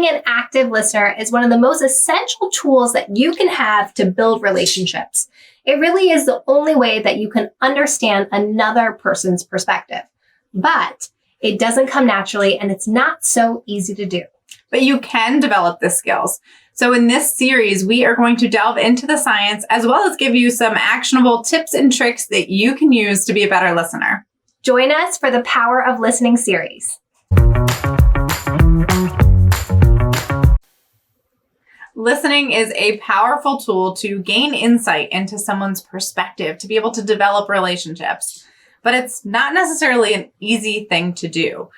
Being an active listener is one of the most essential tools that you can have to build relationships. It really is the only way that you can understand another person's perspective. But it doesn't come naturally, and it's not so easy to do. But you can develop the skills. So in this series, we are going to delve into the science as well as give you some actionable tips and tricks that you can use to be a better listener. Join us for the Power of Listening series. Listening is a powerful tool to gain insight into someone's perspective, to be able to develop relationships. But it's not necessarily an easy thing to do.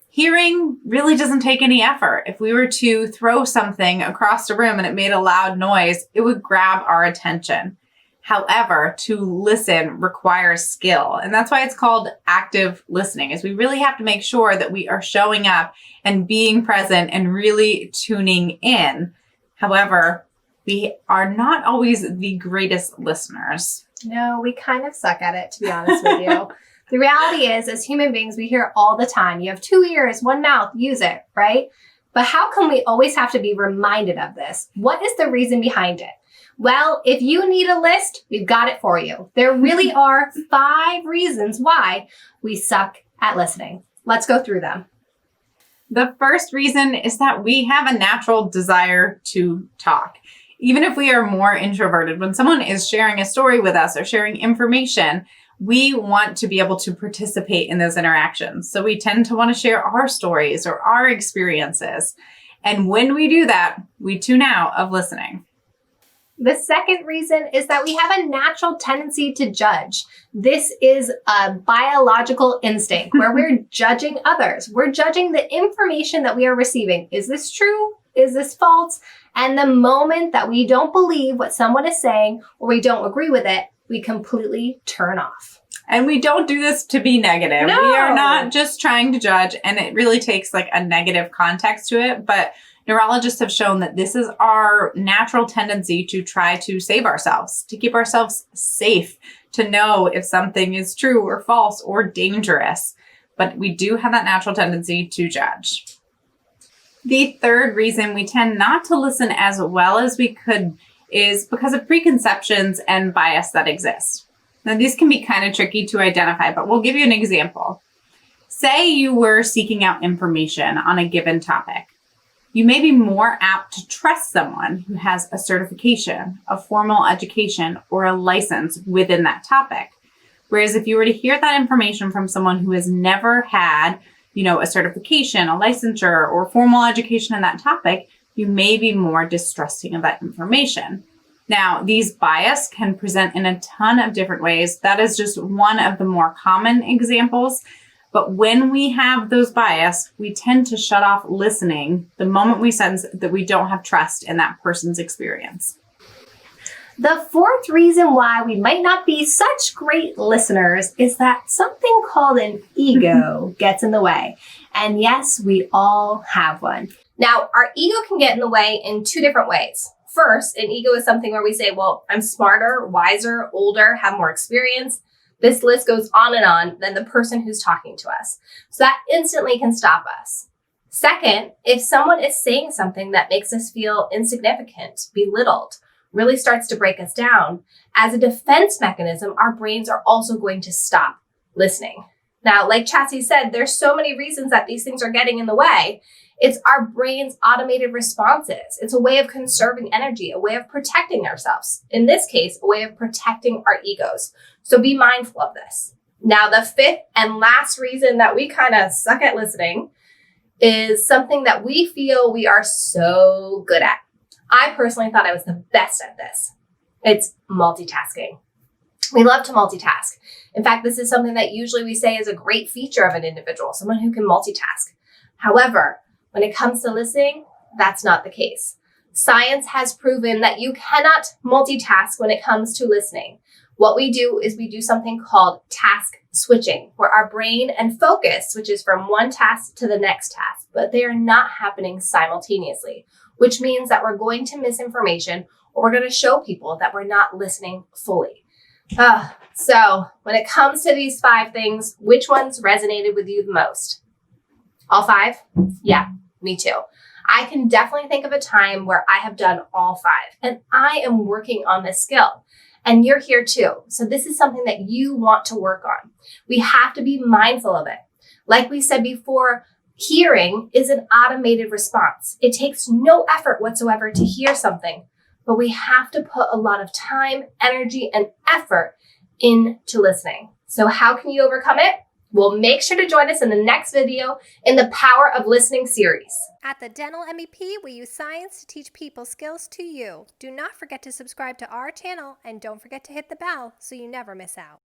Hearing really doesn't take any effort. If we were to throw something across the room and it made a loud noise, it would grab our attention. However, to listen requires skill. And that's why it's called active listening, is we really have to make sure that we are showing up and being present and really tuning in. However, we are not always the greatest listeners. No, we kind of suck at it, to be honest with you. The reality is, as human beings, we hear all the time, you have 2 ears, 1 mouth, use it, right? But how come we always have to be reminded of this? What is the reason behind it? Well, if you need a list, we've got it for you. There really are 5 reasons why we suck at listening. Let's go through them. The first reason is that we have a natural desire to talk. Even if we are more introverted, when someone is sharing a story with us or sharing information, we want to be able to participate in those interactions. So we tend to want to share our stories or our experiences. And when we do that, we tune out of listening. The second reason is that we have a natural tendency to judge. This is a biological instinct where we're judging others. We're judging the information that we are receiving. Is this true? Is this false? And the moment that we don't believe what someone is saying or we don't agree with it, we completely turn off. And we don't do this to be negative. No. We are not just trying to judge, and it really takes like a negative context to it. But neurologists have shown that this is our natural tendency to try to save ourselves, to keep ourselves safe, to know if something is true or false or dangerous. But we do have that natural tendency to judge. The third reason we tend not to listen as well as we could is because of preconceptions and bias that exist. Now, these can be kind of tricky to identify, but we'll give you an example. Say you were seeking out information on a given topic. You may be more apt to trust someone who has a certification, a formal education, or a license within that topic. Whereas if you were to hear that information from someone who has never had, a certification, a licensure, or formal education in that topic, you may be more distrusting of that information. Now, these bias can present in a ton of different ways. That is just one of the more common examples. But when we have those bias, we tend to shut off listening the moment we sense that we don't have trust in that person's experience. The fourth reason why we might not be such great listeners is that something called an ego gets in the way. And yes, we all have one. Now, our ego can get in the way in 2 different ways. First, an ego is something where we say, well, I'm smarter, wiser, older, have more experience. This list goes on than the person who's talking to us. So that instantly can stop us. Second, if someone is saying something that makes us feel insignificant, belittled, really starts to break us down, as a defense mechanism, our brains are also going to stop listening. Now, like Chassie said, there's so many reasons that these things are getting in the way. It's our brain's automated responses. It's a way of conserving energy, a way of protecting ourselves. In this case, a way of protecting our egos. So be mindful of this. Now, the 5th and last reason that we kind of suck at listening is something that we feel we are so good at. I personally thought I was the best at this. It's multitasking. We love to multitask. In fact, this is something that usually we say is a great feature of an individual, someone who can multitask. However, when it comes to listening, that's not the case. Science has proven that you cannot multitask when it comes to listening. What we do is we do something called task switching, where our brain and focus switches from one task to the next task, but they are not happening simultaneously, which means that we're going to miss information or we're going to show people that we're not listening fully. So when it comes to these 5 things, which ones resonated with you the most? All 5? Yeah, me too. I can definitely think of a time where I have done all 5, and I am working on this skill. And you're here too. So this is something that you want to work on. We have to be mindful of it. Like we said before, hearing is an automated response. It takes no effort whatsoever to hear something, but we have to put a lot of time, energy, and effort into listening. So how can you overcome it? Well, make sure to join us in the next video in the Power of Listening series. At the Dental MEP, we use science to teach people skills to you. Do not forget to subscribe to our channel and don't forget to hit the bell so you never miss out.